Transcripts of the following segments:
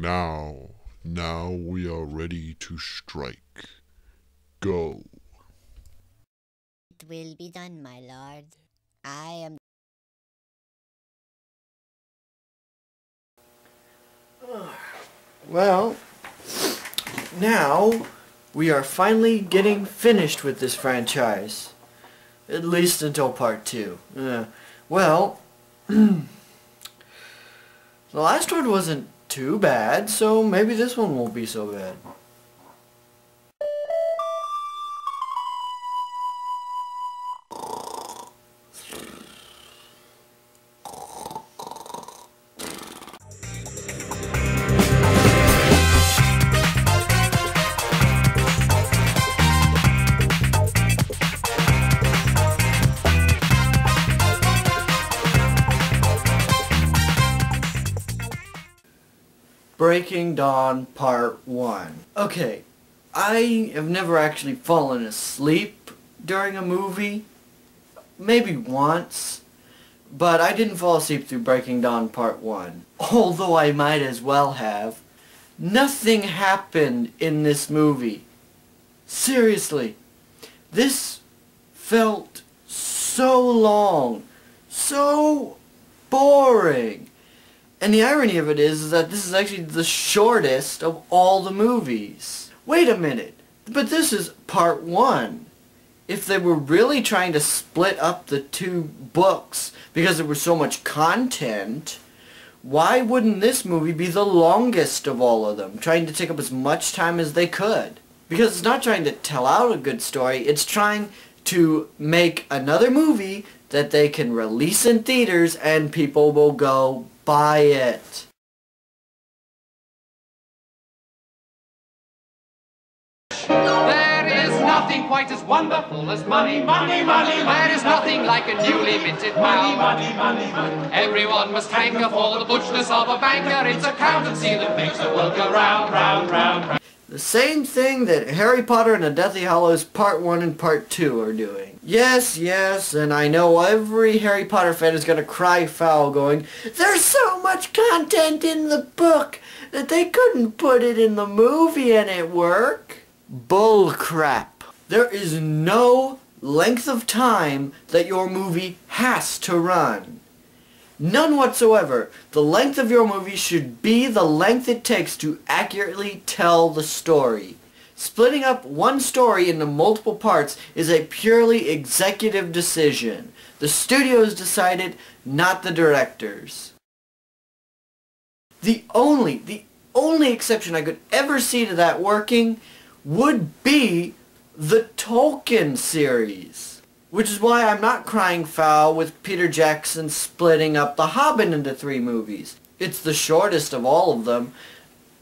Now we are ready to strike. Go. It will be done, my lord. I am... Well, now we are finally getting finished with this franchise. At least until part 2. Well, the last one wasn't too bad, so maybe this one won't be so bad. Breaking Dawn Part 1. Okay, I have never actually fallen asleep during a movie. Maybe once. But I didn't fall asleep through Breaking Dawn Part 1. Although I might as well have. Nothing happened in this movie. Seriously. This felt so long. So boring. And the irony of it is that this is actually the shortest of all the movies. Wait a minute, but this is part 1. If they were really trying to split up the 2 books because there was so much content, why wouldn't this movie be the longest of all of them, trying to take up as much time as they could? Because it's not trying to tell out a good story, it's trying to make another movie that they can release in theaters and people will go buy it. There is nothing quite as wonderful as money, money, money, money. There is nothing like a newly minted pound. Money, money, money, money. Everyone must hanker for the butchness of a banker. It's accountancy that makes the world go round, round, round, round. The same thing that Harry Potter and the Deathly Hallows Part 1 and Part 2 are doing. Yes, yes, and I know every Harry Potter fan is going to cry foul going, there's so much content in the book that they couldn't put it in the movie and it work. Bull crap. There is no length of time that your movie has to run. None whatsoever. The length of your movie should be the length it takes to accurately tell the story. Splitting up one story into multiple parts is a purely executive decision. The studios decided, not the directors. The only exception I could ever see to that working would be the Tolkien series. Which is why I'm not crying foul with Peter Jackson splitting up The Hobbit into 3 movies. It's the shortest of all of them,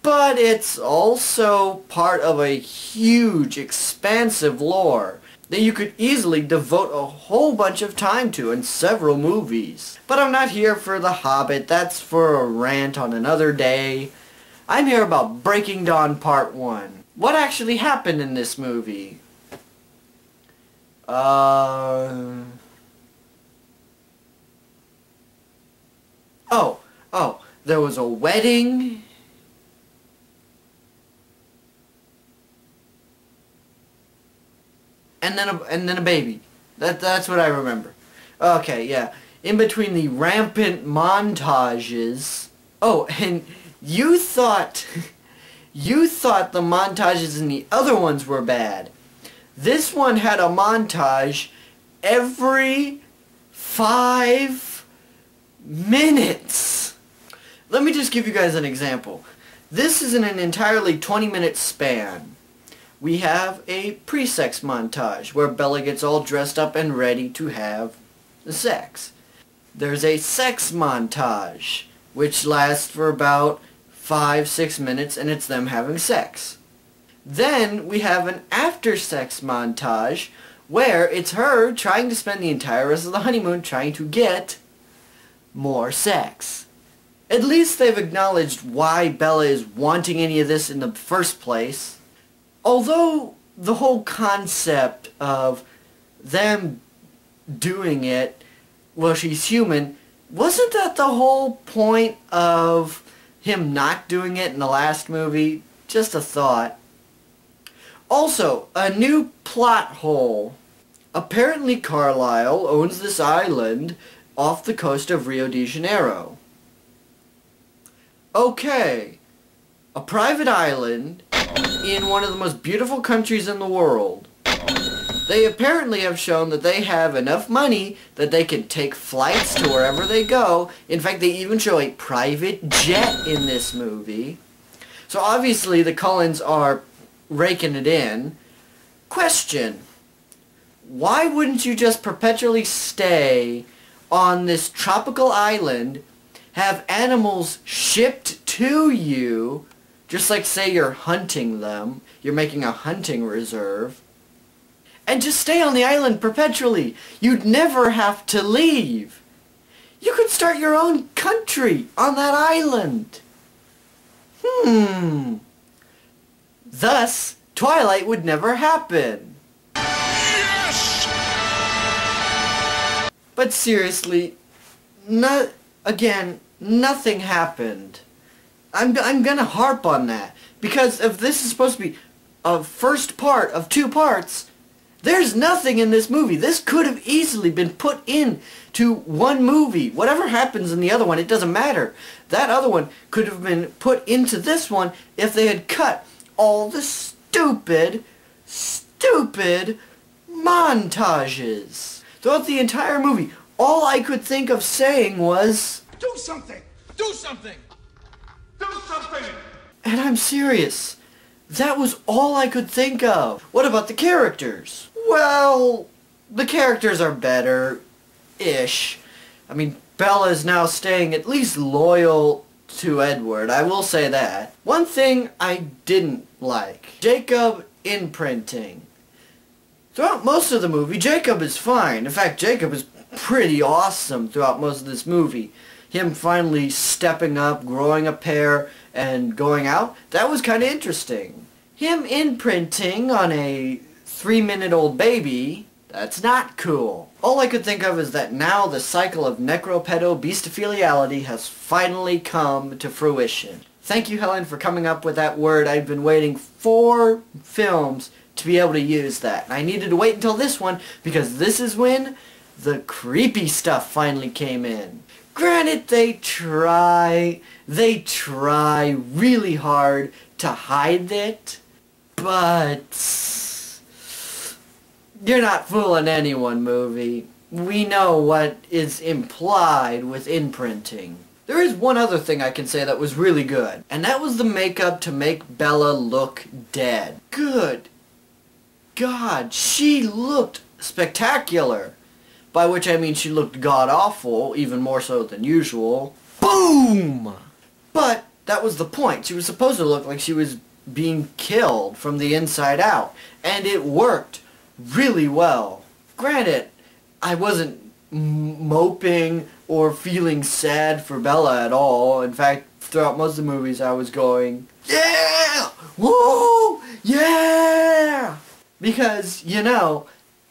but it's also part of a huge, expansive lore that you could easily devote a whole bunch of time to in several movies. But I'm not here for The Hobbit, that's for a rant on another day. I'm here about Breaking Dawn Part 1. What actually happened in this movie? There was a wedding. And then a baby. That's what I remember. Okay, yeah. In between the rampant montages. Oh, and you thought the montages in the other ones were bad. This one had a montage every 5 minutes. Let me just give you guys an example. This is in an entirely 20-minute span. We have a pre-sex montage where Bella gets all dressed up and ready to have the sex. There's a sex montage which lasts for about 5-6 minutes and it's them having sex. Then we have an after-sex montage where it's her trying to spend the entire rest of the honeymoon trying to get more sex. At least they've acknowledged why Bella is wanting any of this in the first place. Although the whole concept of them doing it, well, she's human, wasn't that the whole point of him not doing it in the last movie. Just a thought. Also, a new plot hole. Apparently Carlisle owns this island off the coast of Rio de Janeiro. Okay, a private island in one of the most beautiful countries in the world. They apparently have shown that they have enough money that they can take flights to wherever they go. In fact, they even show a private jet in this movie. So obviously the Cullens are raking it in. Question: why wouldn't you just perpetually stay on this tropical island, have animals shipped to you, just like say you're hunting them, you're making a hunting reserve, and just stay on the island perpetually? You'd never have to leave. You could start your own country on that island. Thus, Twilight would never happen. But seriously, nothing happened. I'm gonna harp on that, because if this is supposed to be a first part of 2 parts, there's nothing in this movie. This could have easily been put in to one movie. Whatever happens in the other one, it doesn't matter. That other one could have been put into this one if they had cut all the stupid montages. Throughout the entire movie, all I could think of saying was, do something! Do something! Do something! And I'm serious. That was all I could think of. What about the characters? Well, the characters are better-ish. I mean, Bella is now staying at least loyal to Edward, I will say that. One thing I didn't like: Jacob imprinting. Throughout most of the movie, Jacob is fine. In fact, Jacob is pretty awesome throughout most of this movie. Him finally stepping up, growing a pair, and going out, that was kind of interesting. Him imprinting on a 3-minute-old baby, that's not cool. All I could think of is that now the cycle of necropedobestiphiliality has finally come to fruition. Thank you, Helen, for coming up with that word. I've been waiting 4 films to be able to use that. And I needed to wait until this one, because this is when the creepy stuff finally came in. Granted, they try really hard to hide it, but you're not fooling anyone, movie. We know what is implied with imprinting. There is one other thing I can say that was really good, and that was the makeup to make Bella look dead. Good God, she looked spectacular. By which I mean she looked god-awful, even more so than usual. Boom! But that was the point. She was supposed to look like she was being killed from the inside out. And it worked really well. Granted, I wasn't moping or feeling sad for Bella at all. In fact, throughout most of the movies I was going, yeah! Woo! Yeah! Because, you know,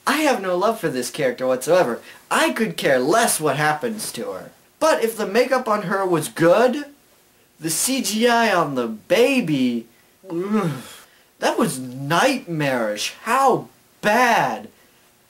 I have no love for this character whatsoever. I could care less what happens to her. But if the makeup on her was good, the CGI on the baby, that was nightmarish. How bad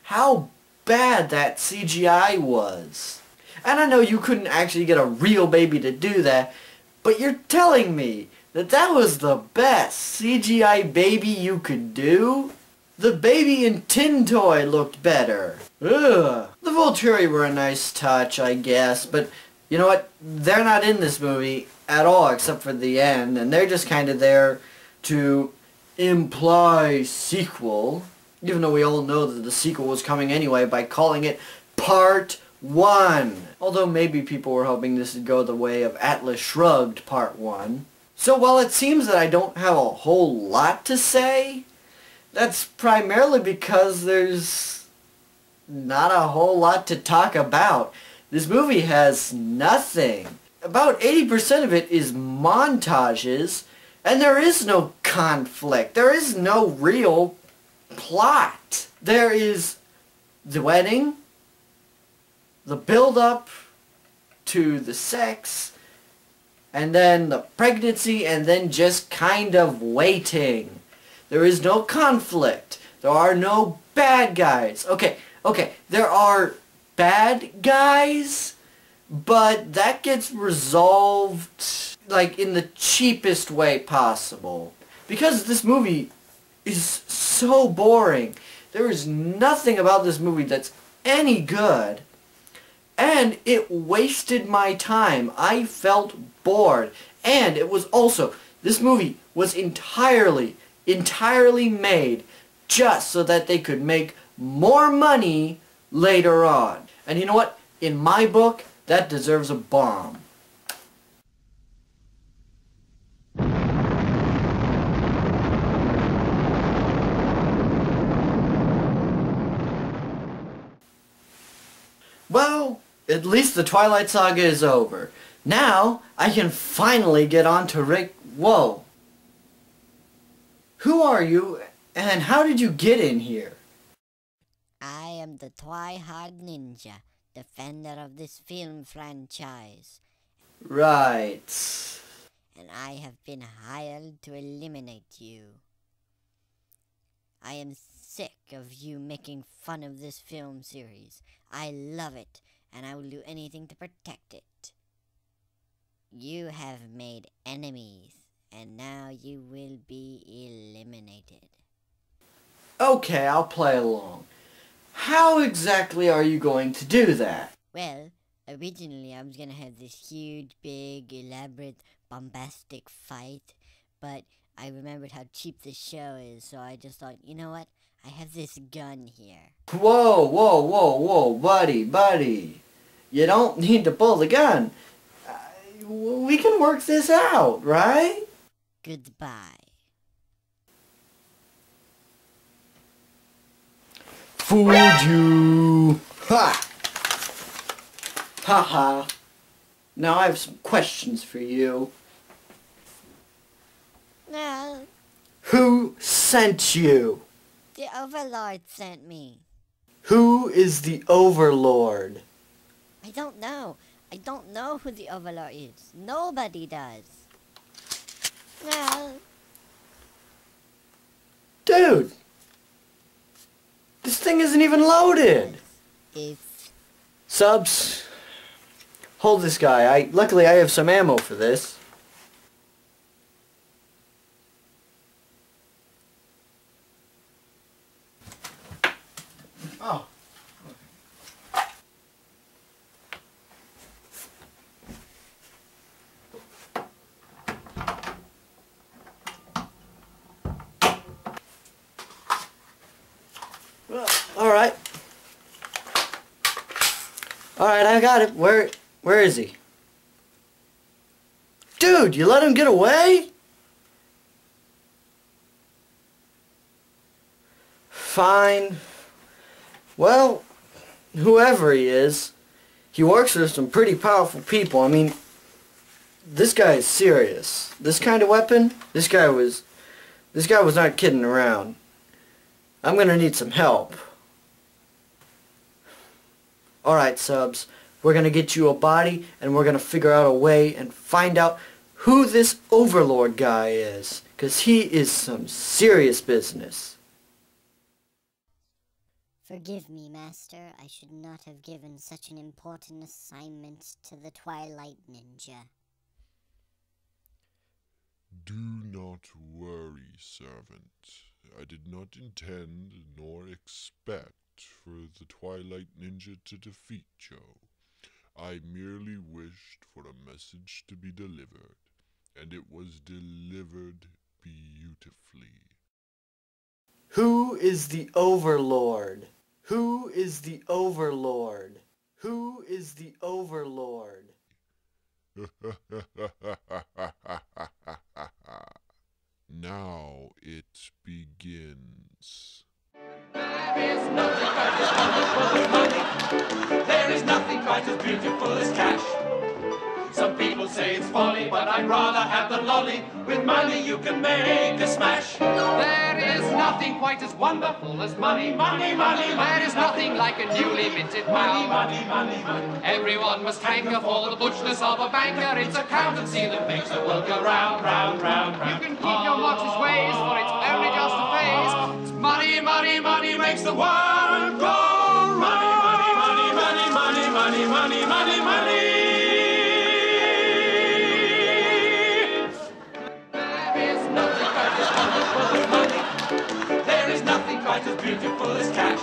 that CGI was. And I know you couldn't actually get a real baby to do that, but you're telling me that that was the best CGI baby you could do? The baby in Tin Toy looked better. Ugh. The Volturi were a nice touch, I guess, but you know what? They're not in this movie at all except for the end, and they're just kind of there to imply sequel, even though we all know that the sequel was coming anyway by calling it Part 1. Although maybe people were hoping this would go the way of Atlas Shrugged Part 1. So while it seems that I don't have a whole lot to say, that's primarily because there's not a whole lot to talk about. This movie has nothing. About 80% of it is montages, and there is no conflict. There is no real plot. There is the wedding, the build-up to the sex, and then the pregnancy, and then just kind of waiting. There is no conflict. There are no bad guys. Okay, there are bad guys, but that gets resolved like in the cheapest way possible. Because this movie is so boring. There is nothing about this movie that's any good. And it wasted my time. I felt bored. And it was also, this movie was entirely made just so that they could make more money later on. And you know what? In my book, that deserves a bomb. Well, at least the Twilight Saga is over. Now, I can finally get on to Rick... Whoa. Who are you, and how did you get in here? I am the Twilight Ninja, defender of this film franchise. Right. And I have been hired to eliminate you. I am sick of you making fun of this film series. I love it, and I will do anything to protect it. You have made enemies, and now you will be eliminated. Okay, I'll play along. How exactly are you going to do that? Well, originally I was gonna have this huge, big, elaborate, bombastic fight, but I remembered how cheap this show is, so I just thought, you know what? I have this gun here. Whoa, buddy. You don't need to pull the gun. We can work this out, right? Goodbye. Fooled you! Ha! Ha. Now I have some questions for you. No, Who sent you? the Overlord sent me. Who is the Overlord? I don't know. I don't know who the Overlord is. Nobody does. No. Dude! This thing isn't even loaded! It's... Subs, hold this guy. Luckily I have some ammo for this. Oh. Well, alright. Alright, I got it. Where is he? Dude, you let him get away? Fine. Well, whoever he is, he works for some pretty powerful people. I mean, this guy is serious. This kind of weapon, this guy was not kidding around. I'm gonna need some help. Alright, subs, we're gonna get you a body, and we're gonna figure out a way and find out who this Overlord guy is. 'Cause he is some serious business. Forgive me, Master. I should not have given such an important assignment to the Twilight Ninja. Do not worry, servant. I did not intend nor expect for the Twilight Ninja to defeat Joe. I merely wished for a message to be delivered, and it was delivered beautifully. Who is the Overlord? Who is the Overlord? Who is the Overlord? Now it begins. There is nothing quite as wonderful as money. There is nothing quite as beautiful as cash. Some people say it's folly, but I'd rather have the lolly. With money you can make a smash. There is nothing quite as wonderful as money, money, money. There is nothing like a newly minted pound. Money, money, money, money. Everyone must hanker for the butchness of a banker. It's accountancy that makes the world go round, round, round, round. You can keep your Marxist ways, for it's only just a phase. It's money, money, money makes the world go round. Money, money, money, money, money, money, money, money. There is nothing quite as beautiful as cash.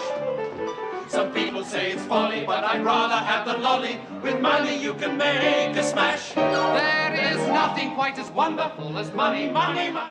Some people say it's folly, but I'd rather have the lolly. With money you can make a smash. There is nothing quite as wonderful as money, money, money.